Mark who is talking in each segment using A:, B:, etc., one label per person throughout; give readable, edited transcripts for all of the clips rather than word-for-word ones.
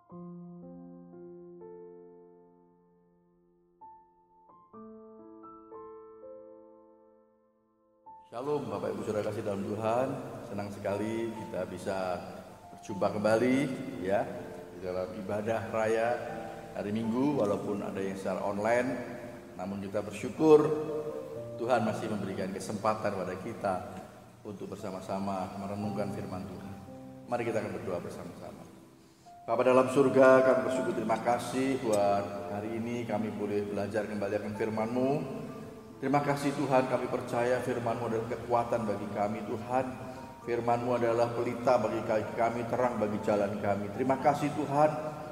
A: Shalom Bapak Ibu Saudara kasih dalam Tuhan. Senang sekali kita bisa berjumpa kembali ya di dalam ibadah raya hari Minggu, walaupun ada yang secara online, namun kita bersyukur Tuhan masih memberikan kesempatan pada kita untuk bersama-sama merenungkan firman Tuhan. Mari kita akan berdoa bersama-sama. Bapa dalam surga, kami bersyukur, terima kasih buat hari ini kami boleh belajar kembali akan firman-Mu. Terima kasih Tuhan, kami percaya firman-Mu adalah kekuatan bagi kami Tuhan. Firman-Mu adalah pelita bagi kami, terang bagi jalan kami. Terima kasih Tuhan,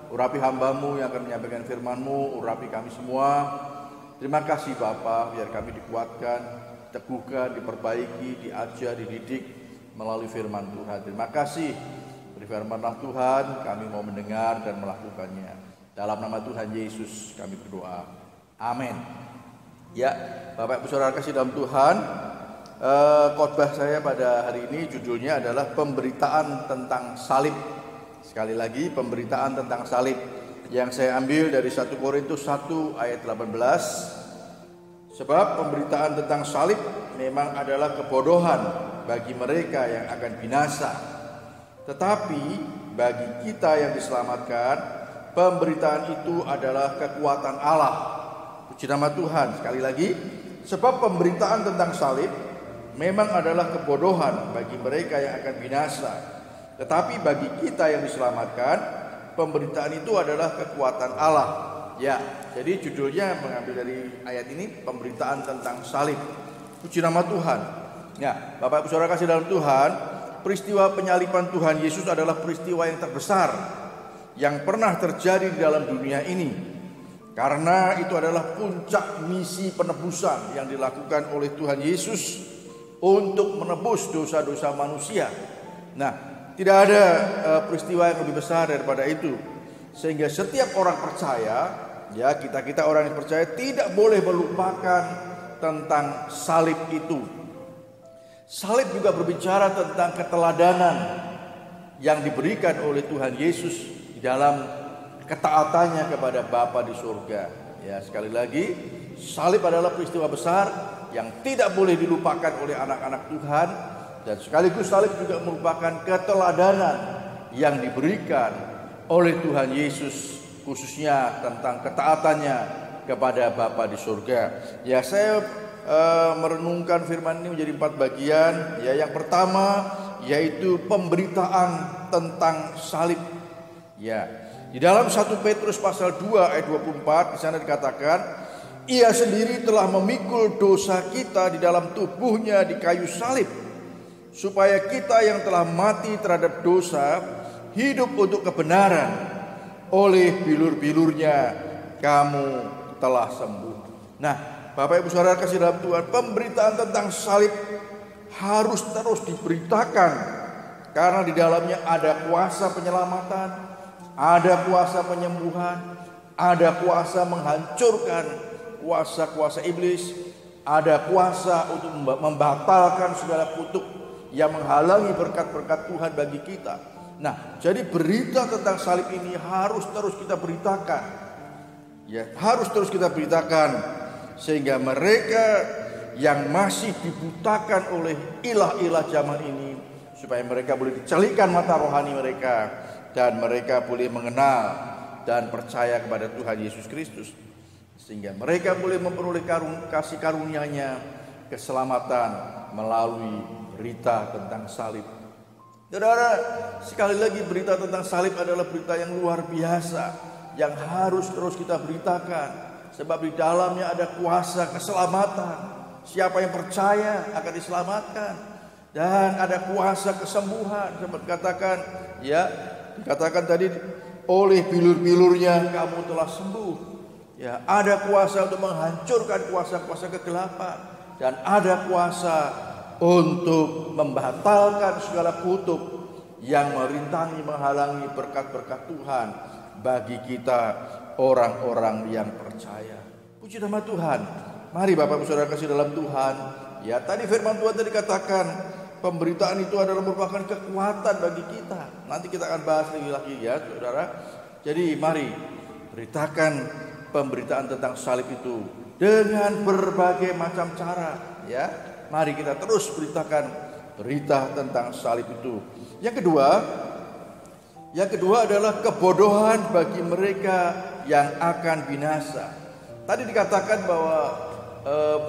A: urapi hamba-Mu yang akan menyampaikan firman-Mu, urapi kami semua. Terima kasih Bapa, biar kami dikuatkan, teguhkan, diperbaiki, diajar, dididik melalui firman Tuhan. Terima kasih, berfirman-Lah Tuhan, kami mau mendengar dan melakukannya. Dalam nama Tuhan Yesus kami berdoa, amin. Ya, Bapak Ibu Saudara kasih dalam Tuhan, khotbah saya pada hari ini judulnya adalah pemberitaan tentang salib. Sekali lagi, pemberitaan tentang salib yang saya ambil dari 1 Korintus 1 ayat 18. Sebab pemberitaan tentang salib memang adalah kebodohan bagi mereka yang akan binasa, tetapi bagi kita yang diselamatkan, pemberitaan itu adalah kekuatan Allah. Puji nama Tuhan. Sekali lagi, sebab pemberitaan tentang salib memang adalah kebodohan bagi mereka yang akan binasa, tetapi bagi kita yang diselamatkan, pemberitaan itu adalah kekuatan Allah. Ya, jadi judulnya mengambil dari ayat ini, pemberitaan tentang salib. Puji nama Tuhan. Ya, Bapak Ibu Saudara kasih dalam Tuhan, peristiwa penyaliban Tuhan Yesus adalah peristiwa yang terbesar yang pernah terjadi di dalam dunia ini. Karena itu adalah puncak misi penebusan yang dilakukan oleh Tuhan Yesus untuk menebus dosa-dosa manusia. Nah, tidak ada peristiwa yang lebih besar daripada itu. Sehingga setiap orang percaya, ya kita orang yang percaya tidak boleh melupakan tentang salib itu. Salib juga berbicara tentang keteladanan yang diberikan oleh Tuhan Yesus di dalam ketaatannya kepada Bapa di surga. Ya, sekali lagi, salib adalah peristiwa besar yang tidak boleh dilupakan oleh anak-anak Tuhan, dan sekaligus salib juga merupakan keteladanan yang diberikan oleh Tuhan Yesus, khususnya tentang ketaatannya kepada Bapa di surga. Ya, saya merenungkan firman ini menjadi 4 bagian. Ya, yang pertama yaitu pemberitaan tentang salib. Ya, di dalam 1 Petrus pasal 2 ayat 24 di sana dikatakan, Ia sendiri telah memikul dosa kita di dalam tubuhnya di kayu salib, supaya kita yang telah mati terhadap dosa hidup untuk kebenaran. Oleh bilur-bilurnya kamu telah sembuh. Nah, Bapak Ibu Saudara kasih dalam Tuhan, pemberitaan tentang salib harus terus diberitakan, karena di dalamnya ada kuasa penyelamatan, ada kuasa penyembuhan, ada kuasa menghancurkan kuasa-kuasa iblis, ada kuasa untuk membatalkan segala kutuk yang menghalangi berkat-berkat Tuhan bagi kita. Nah, jadi berita tentang salib ini harus terus kita beritakan. Ya, harus terus kita beritakan sehingga mereka yang masih dibutakan oleh ilah-ilah zaman ini, supaya mereka boleh dicelihkan mata rohani mereka, dan mereka boleh mengenal dan percaya kepada Tuhan Yesus Kristus, sehingga mereka boleh memperoleh kasih karunia-Nya, keselamatan melalui berita tentang salib. Saudara, sekali lagi berita tentang salib adalah berita yang luar biasa yang harus terus kita beritakan, sebab di dalamnya ada kuasa keselamatan. Siapa yang percaya akan diselamatkan, dan ada kuasa kesembuhan. Seperti katakan, ya, dikatakan tadi, oleh bilur-bilurnya kamu telah sembuh. Ya, ada kuasa untuk menghancurkan kuasa-kuasa kegelapan, dan ada kuasa untuk membatalkan segala kutuk yang merintangi, menghalangi berkat-berkat Tuhan bagi kita orang-orang yang percaya. Puji nama Tuhan. Mari Bapak Ibu Saudara kasih dalam Tuhan. Ya, tadi firman Tuhan tadi katakan, pemberitaan itu adalah merupakan kekuatan bagi kita. Nanti kita akan bahas lagi ya, Saudara. Jadi mari beritakan pemberitaan tentang salib itu dengan berbagai macam cara, ya. Mari kita terus beritakan berita tentang salib itu. Yang kedua adalah kebodohan bagi mereka yang akan binasa. Tadi dikatakan bahwa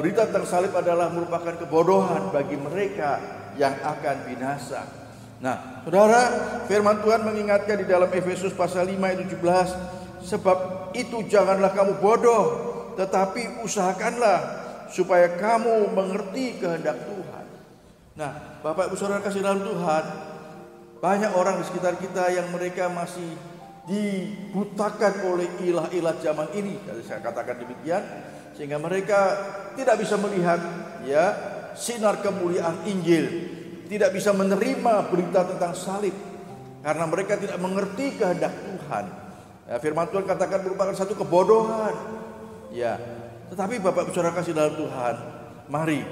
A: berita tentang salib adalah merupakan kebodohan bagi mereka yang akan binasa. Nah, saudara, firman Tuhan mengingatkan di dalam Efesus pasal 5 ayat 17, sebab itu janganlah kamu bodoh, tetapi usahakanlah supaya kamu mengerti kehendak Tuhan. Nah, Bapak Ibu Saudara kasih dalam Tuhan, banyak orang di sekitar kita yang mereka masih dibutakan oleh ilah-ilah zaman ini. Jadi saya katakan demikian, sehingga mereka tidak bisa melihat, ya, sinar kemuliaan Injil, tidak bisa menerima berita tentang salib karena mereka tidak mengerti kehendak Tuhan. Ya, firman Tuhan katakan merupakan satu kebodohan. Ya, tetapi Bapak Saudara kasih dalam Tuhan, mari,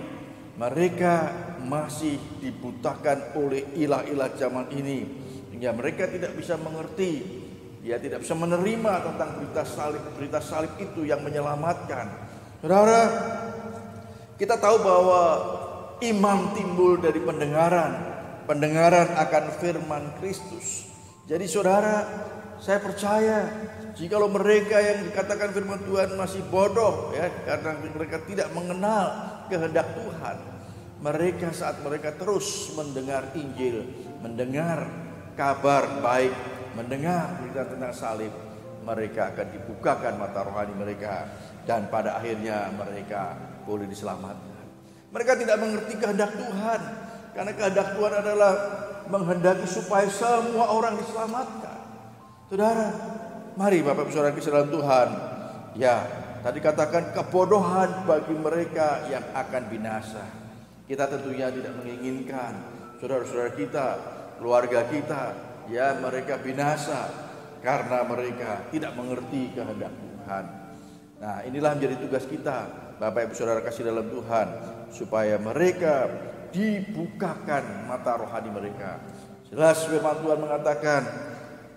A: mereka masih dibutakan oleh ilah-ilah zaman ini hingga mereka tidak bisa mengerti, ya, tidak bisa menerima tentang berita salib itu yang menyelamatkan. Saudara, kita tahu bahwa iman timbul dari pendengaran akan firman Kristus. Jadi saudara, saya percaya jikalau mereka yang dikatakan firman Tuhan masih bodoh, ya, karena mereka tidak mengenal kehendak Tuhan, mereka saat mereka terus mendengar Injil, mendengar kabar baik, mendengar berita tentang salib, mereka akan dibukakan mata rohani mereka dan pada akhirnya mereka boleh diselamatkan. Mereka tidak mengerti kehendak Tuhan, karena kehendak Tuhan adalah menghendaki supaya semua orang diselamatkan. Saudara, mari Bapak Saudara kasih dalam Tuhan, ya, tadi katakan kebodohan bagi mereka yang akan binasa. Kita tentunya tidak menginginkan saudara-saudara kita, keluarga kita, ya, mereka binasa karena mereka tidak mengerti kehendak Tuhan. Nah, inilah menjadi tugas kita, Bapak Ibu Saudara kasih dalam Tuhan, supaya mereka dibukakan mata rohani mereka. Jelas firman Tuhan mengatakan,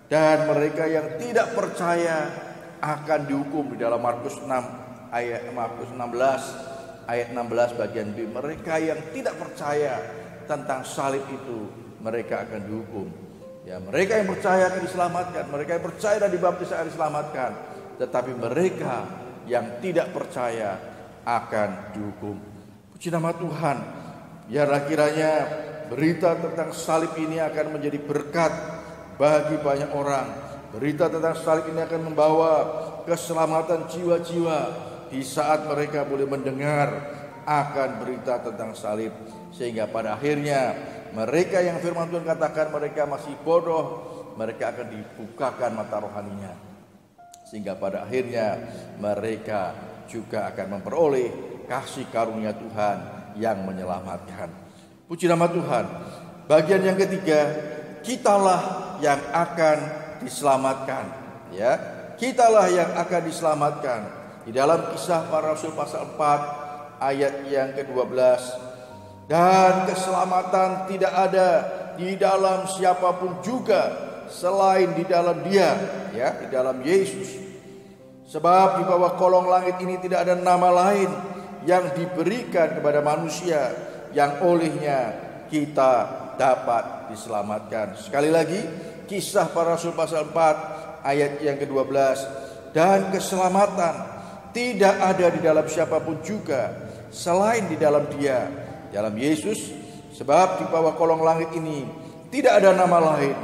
A: dan mereka yang tidak percaya akan dihukum di dalam Markus 16 ayat 16 bagian B. Mereka yang tidak percaya tentang salib itu, mereka akan dihukum. Ya, mereka yang percaya akan diselamatkan, mereka yang percaya dan dibaptis akan diselamatkan, tetapi mereka yang tidak percaya akan dihukum. Puji nama Tuhan. Biarlah kiranya berita tentang salib ini akan menjadi berkat bagi banyak orang. Berita tentang salib ini akan membawa keselamatan jiwa-jiwa di saat mereka boleh mendengar akan berita tentang salib, sehingga pada akhirnya mereka yang firman Tuhan katakan mereka masih bodoh, mereka akan dibukakan mata rohaninya, sehingga pada akhirnya mereka juga akan memperoleh kasih karunia Tuhan yang menyelamatkan. Puji nama Tuhan. Bagian yang ketiga, kitalah yang akan diselamatkan, ya. Kitalah yang akan diselamatkan. Di dalam Kisah Para Rasul pasal 4 ayat yang ke-12, dan keselamatan tidak ada di dalam siapapun juga selain di dalam Dia, ya, di dalam Yesus. Sebab di bawah kolong langit ini tidak ada nama lain yang diberikan kepada manusia yang olehnya kita dapat diselamatkan. Sekali lagi, Kisah Para Rasul pasal 4 ayat yang ke-12, dan keselamatan tidak ada di dalam siapapun juga selain di dalam Dia, dalam Yesus. Sebab di bawah kolong langit ini tidak ada nama lain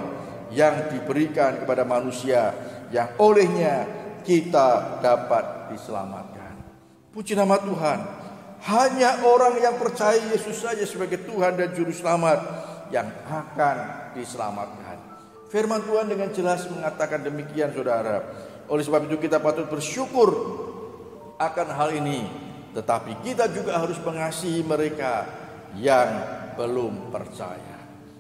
A: yang diberikan kepada manusia yang olehnya kita dapat diselamatkan. Puji nama Tuhan. Hanya orang yang percaya Yesus saja sebagai Tuhan dan Juru Selamat yang akan diselamatkan. Firman Tuhan dengan jelas mengatakan demikian, saudara. Oleh sebab itu kita patut bersyukur akan hal ini. Tetapi kita juga harus mengasihi mereka yang belum percaya.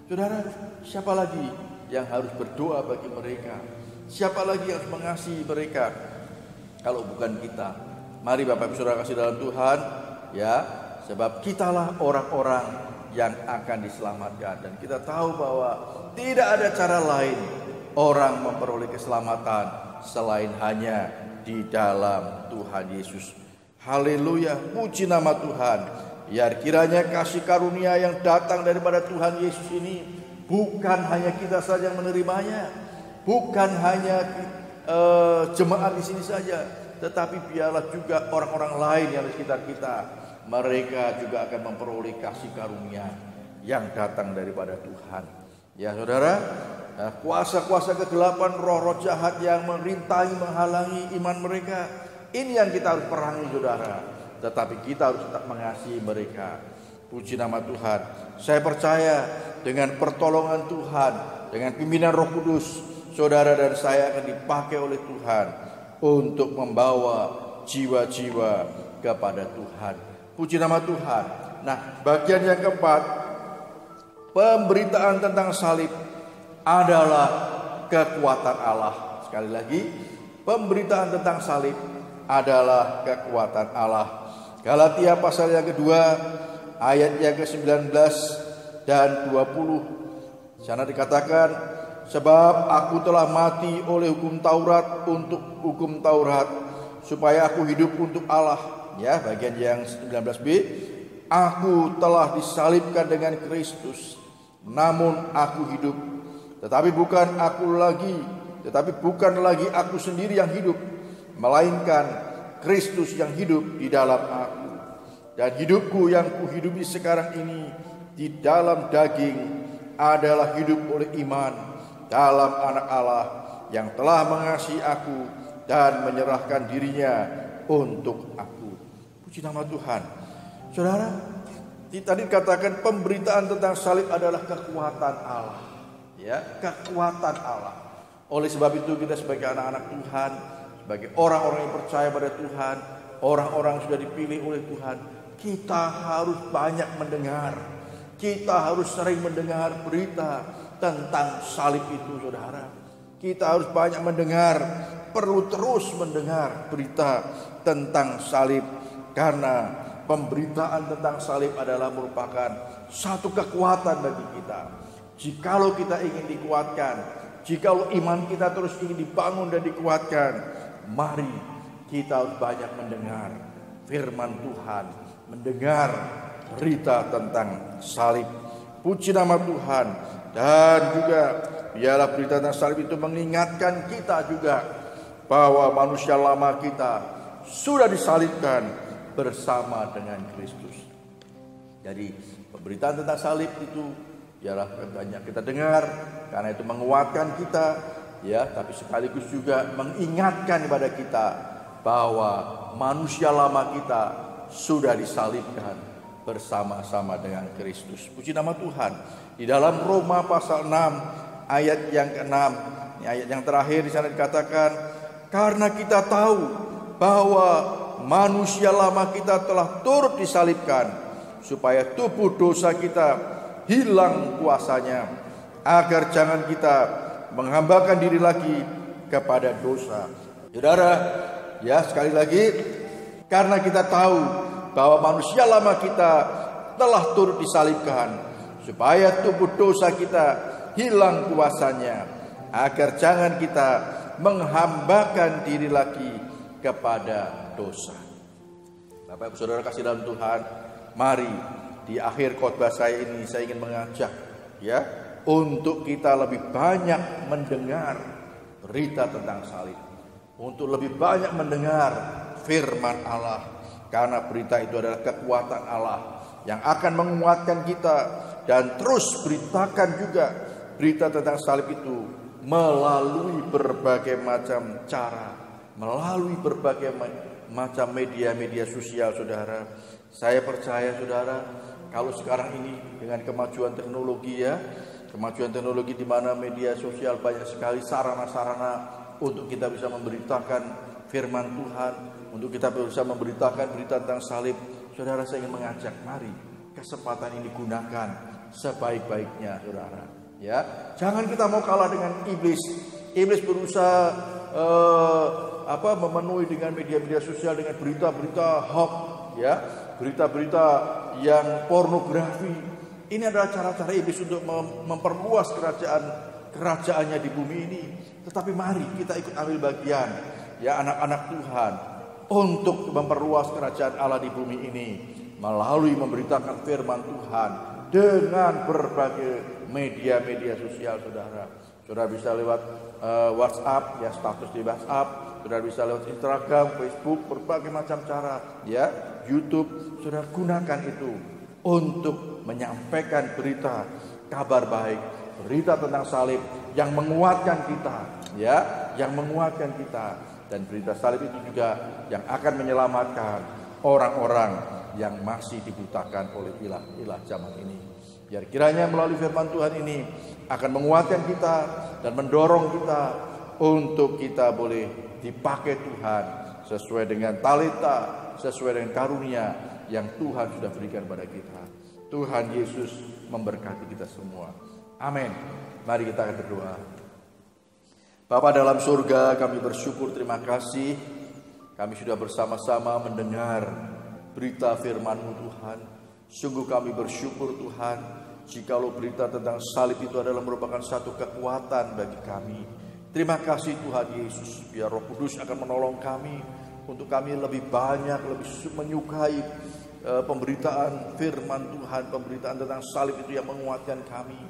A: Saudara, siapa lagi yang harus berdoa bagi mereka? Siapa lagi yang harus mengasihi mereka kalau bukan kita? Mari Bapak Ibu Saudara kasih dalam Tuhan, ya, sebab kitalah orang-orang yang akan diselamatkan. Dan kita tahu bahwa tidak ada cara lain orang memperoleh keselamatan selain hanya di dalam Tuhan Yesus. Haleluya, puji nama Tuhan. Ya, kiranya kasih karunia yang datang daripada Tuhan Yesus ini bukan hanya kita saja yang menerimanya, bukan hanya jemaat di sini saja, tetapi biarlah juga orang-orang lain yang di sekitar kita, mereka juga akan memperoleh kasih karunia yang datang daripada Tuhan. Ya saudara, kuasa-kuasa kegelapan, roh-roh jahat yang merintangi, menghalangi iman mereka, ini yang kita harus perangi saudara. Tetapi kita harus tetap mengasihi mereka. Puji nama Tuhan. Saya percaya dengan pertolongan Tuhan, dengan pimpinan Roh Kudus, saudara dan saya akan dipakai oleh Tuhan untuk membawa jiwa-jiwa kepada Tuhan. Puji nama Tuhan. Nah, bagian yang keempat, pemberitaan tentang salib adalah kekuatan Allah. Sekali lagi, pemberitaan tentang salib adalah kekuatan Allah. Galatia pasal yang kedua, ayat yang ke-19 dan 20. Di sana dikatakan, sebab aku telah mati oleh hukum Taurat untuk hukum Taurat, supaya aku hidup untuk Allah. Ya, bagian yang 19b, aku telah disalibkan dengan Kristus, namun aku hidup. Tetapi bukan lagi aku sendiri yang hidup, melainkan Kristus yang hidup di dalam aku. Dan hidupku yang kuhidupi sekarang ini di dalam daging adalah hidup oleh iman dalam Anak Allah yang telah mengasihi aku dan menyerahkan dirinya untuk aku. Puji nama Tuhan. Saudara, tadi dikatakan pemberitaan tentang salib adalah kekuatan Allah. Ya, kekuatan Allah. Oleh sebab itu kita sebagai anak-anak Tuhan, sebagai orang-orang yang percaya pada Tuhan, orang-orang yang sudah dipilih oleh Tuhan, kita harus banyak mendengar. Kita harus sering mendengar berita tentang salib itu, saudara. Kita harus banyak mendengar, perlu terus mendengar berita tentang salib. Karena pemberitaan tentang salib adalah merupakan satu kekuatan bagi kita. Jikalau kita ingin dikuatkan, jikalau iman kita terus ingin dibangun dan dikuatkan, mari kita harus banyak mendengar firman Tuhan, mendengar berita tentang salib. Puji nama Tuhan. Dan juga biarlah berita tentang salib itu mengingatkan kita juga bahwa manusia lama kita sudah disalibkan bersama dengan Kristus. Jadi pemberitaan tentang salib itu biarlah banyak kita dengar, karena itu menguatkan kita, ya, tapi sekaligus juga mengingatkan kepada kita bahwa manusia lama kita sudah disalibkan bersama-sama dengan Kristus. Puji nama Tuhan. Di dalam Roma pasal 6 ayat yang ke-6, ayat yang terakhir di sana dikatakan, karena kita tahu bahwa manusia lama kita telah turut disalibkan supaya tubuh dosa kita hilang kuasanya, agar jangan kita menghambakan diri lagi kepada dosa. Saudara, ya, sekali lagi, karena kita tahu bahwa manusia lama kita telah turut disalibkan supaya tubuh dosa kita hilang kuasanya, agar jangan kita menghambakan diri lagi kepada dosa. Bapak Ibu Saudara kasih dalam Tuhan, mari di akhir khotbah saya ini saya ingin mengajak, ya, untuk kita lebih banyak mendengar berita tentang salib, untuk lebih banyak mendengar firman Allah, karena berita itu adalah kekuatan Allah yang akan menguatkan kita. Dan terus beritakan juga berita tentang salib itu melalui berbagai macam cara, melalui berbagai macam media-media sosial, saudara. Saya percaya, saudara, kalau sekarang ini dengan kemajuan teknologi, ya, kemajuan teknologi di mana media sosial banyak sekali sarana-sarana untuk kita bisa memberitakan firman Tuhan, untuk kita bisa memberitakan berita tentang salib. Saudara, saya ingin mengajak, mari kesempatan ini gunakan sebaik-baiknya, saudara. Ya, jangan kita mau kalah dengan iblis. Iblis berusaha memenuhi dengan media-media sosial dengan berita-berita hoax, ya, berita-berita yang pornografi. Ini adalah cara-cara iblis untuk memperluas kerajaan kerajaannya di bumi ini. Tetapi mari kita ikut ambil bagian, ya anak-anak Tuhan, untuk memperluas kerajaan Allah di bumi ini melalui memberitakan firman Tuhan dengan berbagai media-media sosial, saudara. Saudara bisa lewat WhatsApp, ya status di WhatsApp. Saudara bisa lewat Instagram, Facebook, berbagai macam cara, ya YouTube. Saudara gunakan itu untuk menyampaikan berita kabar baik, berita tentang salib yang menguatkan kita, ya, yang menguatkan kita. Dan berita salib itu juga yang akan menyelamatkan orang-orang yang masih dibutakan oleh ilah-ilah zaman ini. Biar kiranya melalui firman Tuhan ini akan menguatkan kita dan mendorong kita untuk kita boleh dipakai Tuhan sesuai dengan talenta, sesuai dengan karunia yang Tuhan sudah berikan pada kita. Tuhan Yesus memberkati kita semua. Amin. Mari kita akan berdoa. Bapa dalam surga, kami bersyukur, terima kasih. Kami sudah bersama-sama mendengar berita firman-Mu Tuhan. Sungguh kami bersyukur Tuhan, jikalau berita tentang salib itu adalah merupakan satu kekuatan bagi kami. Terima kasih Tuhan Yesus, biar Roh Kudus akan menolong kami untuk kami lebih banyak, lebih menyukai pemberitaan firman Tuhan, pemberitaan tentang salib itu yang menguatkan kami.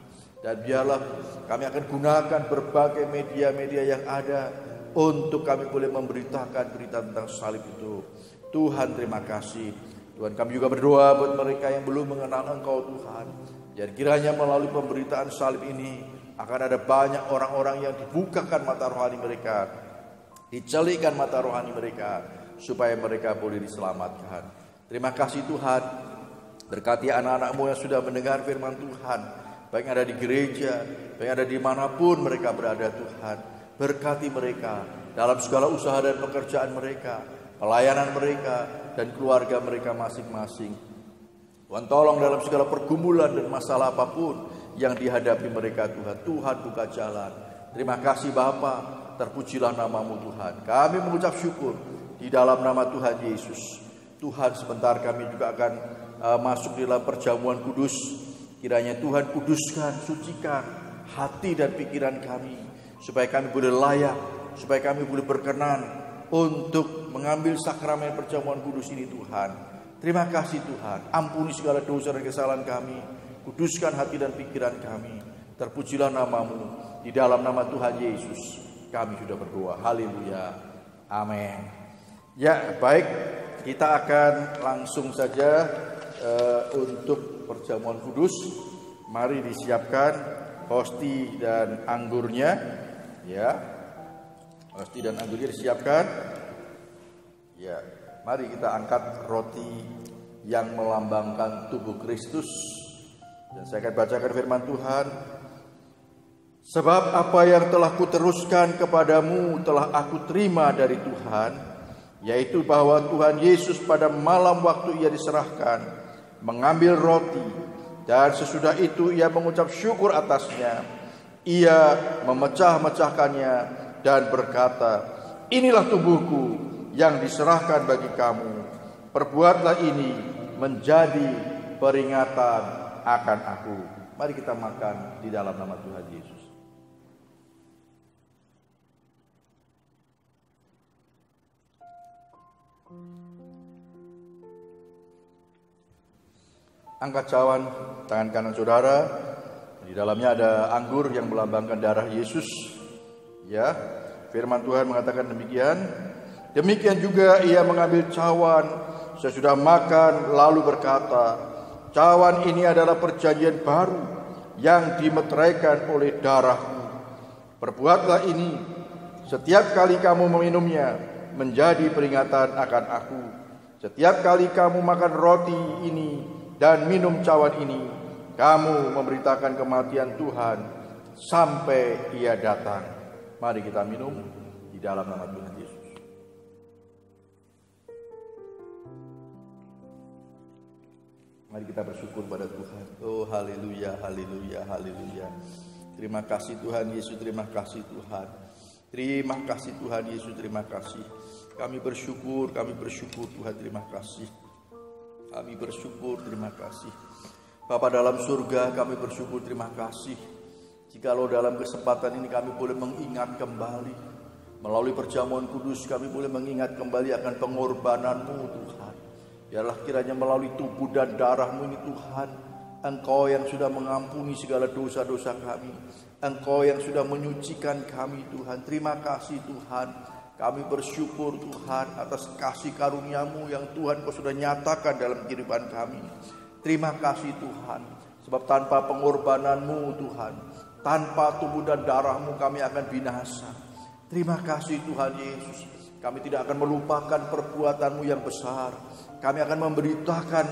A: Dan biarlah kami akan gunakan berbagai media-media yang ada untuk kami boleh memberitakan berita tentang salib itu. Tuhan terima kasih. Tuhan kami juga berdoa buat mereka yang belum mengenal Engkau Tuhan. Dan kiranya melalui pemberitaan salib ini akan ada banyak orang-orang yang dibukakan mata rohani mereka, dicelikan mata rohani mereka, supaya mereka boleh diselamatkan. Terima kasih Tuhan. Berkati anak-anak-Mu yang sudah mendengar firman Tuhan, baik yang ada di gereja, baik yang ada dimanapun mereka berada Tuhan. Berkati mereka dalam segala usaha dan pekerjaan mereka, pelayanan mereka, dan keluarga mereka masing-masing. Tuhan tolong dalam segala pergumulan dan masalah apapun yang dihadapi mereka Tuhan. Tuhan buka jalan. Terima kasih Bapa, terpujilah nama-Mu Tuhan. Kami mengucap syukur di dalam nama Tuhan Yesus. Tuhan sebentar kami juga akan masuk di dalam perjamuan kudus. Kiranya Tuhan kuduskan, sucikan hati dan pikiran kami, supaya kami boleh layak, supaya kami boleh berkenan untuk mengambil sakramen perjamuan kudus ini Tuhan. Terima kasih Tuhan, ampuni segala dosa dan kesalahan kami, kuduskan hati dan pikiran kami. Terpujilah nama-Mu, di dalam nama Tuhan Yesus kami sudah berdoa. Haleluya, amin. Ya baik, kita akan langsung saja untuk perjamuan kudus. Mari disiapkan hosti dan anggurnya, ya. Hosti dan anggurnya disiapkan. Ya, mari kita angkat roti yang melambangkan tubuh Kristus. Dan saya akan bacakan firman Tuhan. Sebab apa yang telah kuteruskan kepadamu telah aku terima dari Tuhan, yaitu bahwa Tuhan Yesus pada malam waktu ia diserahkan mengambil roti, dan sesudah itu ia mengucap syukur atasnya. Ia memecah-mecahkannya dan berkata, inilah tubuhku yang diserahkan bagi kamu. Perbuatlah ini menjadi peringatan akan aku. Mari kita makan di dalam nama Tuhan Yesus. Angkat cawan tangan kanan saudara. Di dalamnya ada anggur yang melambangkan darah Yesus. Ya, firman Tuhan mengatakan demikian. Demikian juga ia mengambil cawan sesudah makan lalu berkata, cawan ini adalah perjanjian baru yang dimeteraikan oleh darahku. Perbuatlah ini setiap kali kamu meminumnya menjadi peringatan akan aku. Setiap kali kamu makan roti ini dan minum cawan ini, kamu memberitakan kematian Tuhan sampai ia datang. Mari kita minum di dalam nama Tuhan Yesus. Mari kita bersyukur pada Tuhan. Oh haleluya, haleluya, haleluya. Terima kasih Tuhan Yesus, terima kasih Tuhan. Terima kasih Tuhan Yesus, terima kasih. Kami bersyukur Tuhan, terima kasih. Kami bersyukur, terima kasih. Bapa dalam surga, kami bersyukur, terima kasih. Jikalau dalam kesempatan ini kami boleh mengingat kembali, melalui perjamuan kudus kami boleh mengingat kembali akan pengorbanan-Mu Tuhan. Biarlah kiranya melalui tubuh dan darah-Mu ini Tuhan, Engkau yang sudah mengampuni segala dosa-dosa kami, Engkau yang sudah menyucikan kami Tuhan. Terima kasih Tuhan. Kami bersyukur Tuhan atas kasih karunia-Mu yang Tuhan Kau sudah nyatakan dalam kehidupan kami. Terima kasih Tuhan. Sebab tanpa pengorbanan-Mu Tuhan, tanpa tubuh dan darah-Mu kami akan binasa. Terima kasih Tuhan Yesus. Kami tidak akan melupakan perbuatan-Mu yang besar. Kami akan memberitakan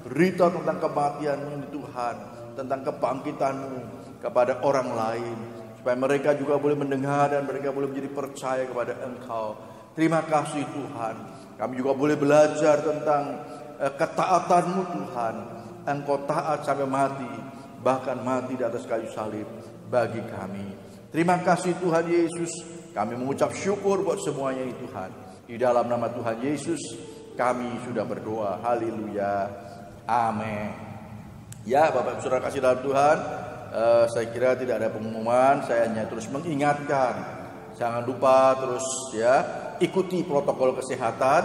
A: berita tentang kematian-Mu ini Tuhan, tentang kebangkitan-Mu kepada orang lain, supaya mereka juga boleh mendengar dan mereka boleh menjadi percaya kepada Engkau. Terima kasih Tuhan. Kami juga boleh belajar tentang ketaatan-Mu Tuhan. Engkau taat sampai mati, bahkan mati di atas kayu salib bagi kami. Terima kasih Tuhan Yesus. Kami mengucap syukur buat semuanya ini Tuhan. Di dalam nama Tuhan Yesus kami sudah berdoa. Haleluya. Amin. Ya, Bapak Ibu Saudara kasih dalam Tuhan, saya kira tidak ada pengumuman. Saya hanya terus mengingatkan, jangan lupa terus ya ikuti protokol kesehatan,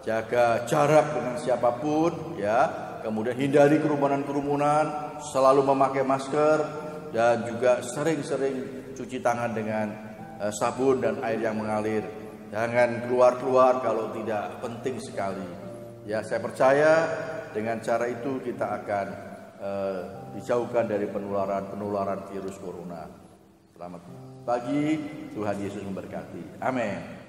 A: jaga jarak dengan siapapun ya, kemudian hindari kerumunan-kerumunan, selalu memakai masker, dan juga sering-sering cuci tangan dengan sabun dan air yang mengalir. Jangan keluar-keluar kalau tidak penting sekali. Ya, saya percaya dengan cara itu kita akan dijauhkan dari penularan virus corona. Selamat pagi, Tuhan Yesus memberkati. Amin.